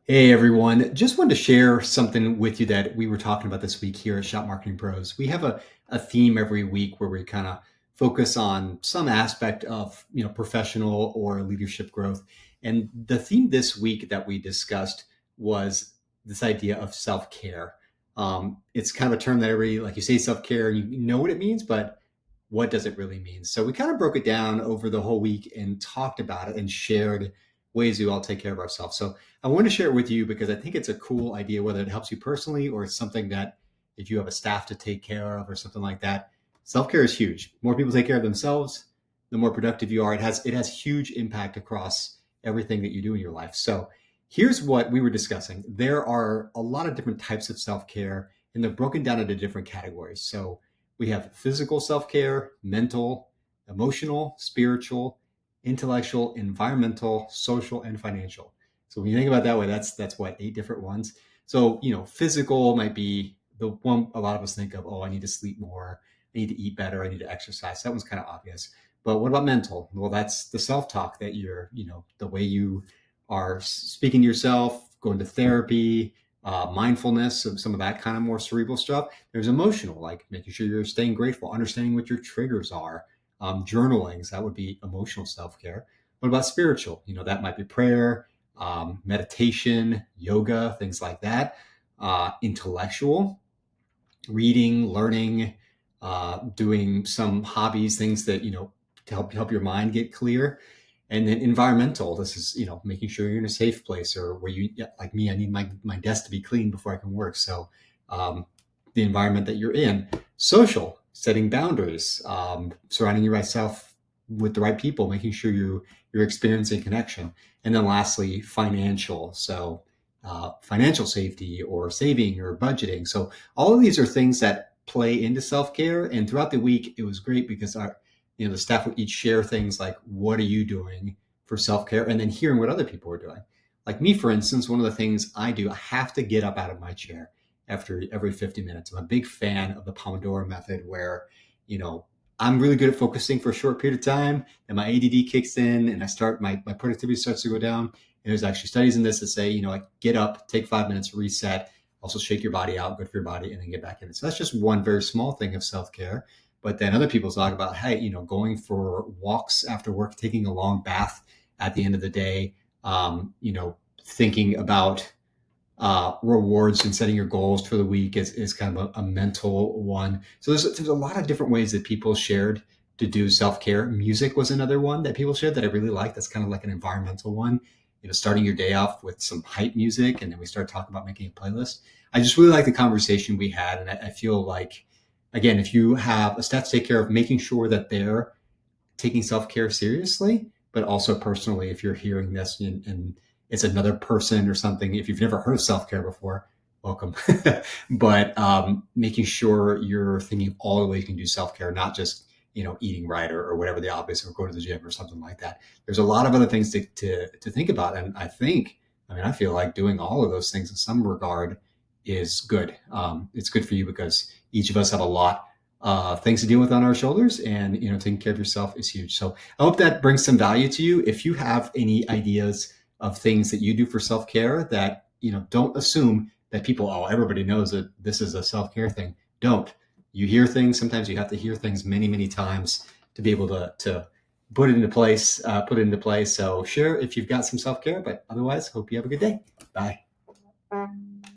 Hey everyone, just wanted to share something with you that we were talking about this week here at Shop Marketing Pros. We have a theme every week where we kind of focus on some aspect of professional or leadership growth. And the theme this week that we discussed was this idea of self-care. It's kind of a term that everybody, like you say self-care, you know what it means, but what does it really mean? So we kind of broke it down over the whole week and talked about it and shared ways we all take care of ourselves. So I want to share it with you because I think it's a cool idea, whether it helps you personally or it's something that if you have a staff to take care of or something like that. Self-care is huge. The more people take care of themselves, the more productive you are. It has huge impact across everything that you do in your life. So here's what we were discussing. There are a lot of different types of self-care and they're broken down into different categories. So we have physical self-care, mental, emotional, spiritual, intellectual, environmental, social, and financial. So when you think about it that way, that's what, 8 different ones. So, physical might be the one a lot of us think of, oh, I need to sleep more, I need to eat better, I need to exercise. That one's kind of obvious. But what about mental? Well, that's the self-talk that the way you are speaking to yourself, going to therapy, mindfulness, some of that kind of more cerebral stuff. There's emotional, like making sure you're staying grateful, understanding what your triggers are, journaling. So that would be emotional self-care. What about spiritual? That might be prayer, meditation, yoga, things like that. Intellectual, reading, learning, doing some hobbies, things that to help your mind get clear. And then environmental, this is making sure you're in a safe place, or where you, yeah, like me, I need my desk to be clean before I can work. So um, the environment that you're in. Social, setting boundaries, surrounding yourself with the right people, making sure you're experiencing connection. And then lastly, financial. So financial safety or saving or budgeting. So all of these are things that play into self-care. And throughout the week, it was great because the staff would each share things like, what are you doing for self-care? And then hearing what other people are doing. Like me, for instance, one of the things I do, I have to get up out of my chair after every 50 minutes. I'm a big fan of the Pomodoro method where, you know, I'm really good at focusing for a short period of time and my ADD kicks in and my productivity starts to go down. And there's actually studies in this that say, like get up, take 5 minutes, reset, also shake your body out, good for your body, and then get back in it. So that's just one very small thing of self-care. But then other people talk about, hey, going for walks after work, taking a long bath at the end of the day, thinking about rewards and setting your goals for the week is kind of a mental one. So there's a lot of different ways that people shared to do self-care. Music was another one that people shared that I really like. That's kind of like an environmental one. Starting your day off with some hype music, and then we start talking about making a playlist. I just really like the conversation we had, and I feel like, again, if you have a staff to take care of, making sure that they're taking self-care seriously, but also personally, if you're hearing this and it's another person or something, if you've never heard of self-care before, welcome. But making sure you're thinking of all the ways you can do self-care, not just eating right or whatever the obvious, or go to the gym or something like that. There's a lot of other things to think about, and I feel like doing all of those things in some regard is good. It's good for you because each of us have a lot things to deal with on our shoulders, and taking care of yourself is huge. So I hope that brings some value to you. If you have any ideas of things that you do for self-care, that don't assume that people, oh, everybody knows that this is a self-care thing. Don't. You hear things, sometimes you have to hear things many, many times to be able to put it into place. So share if you've got some self-care, but otherwise, hope you have a good day. Bye.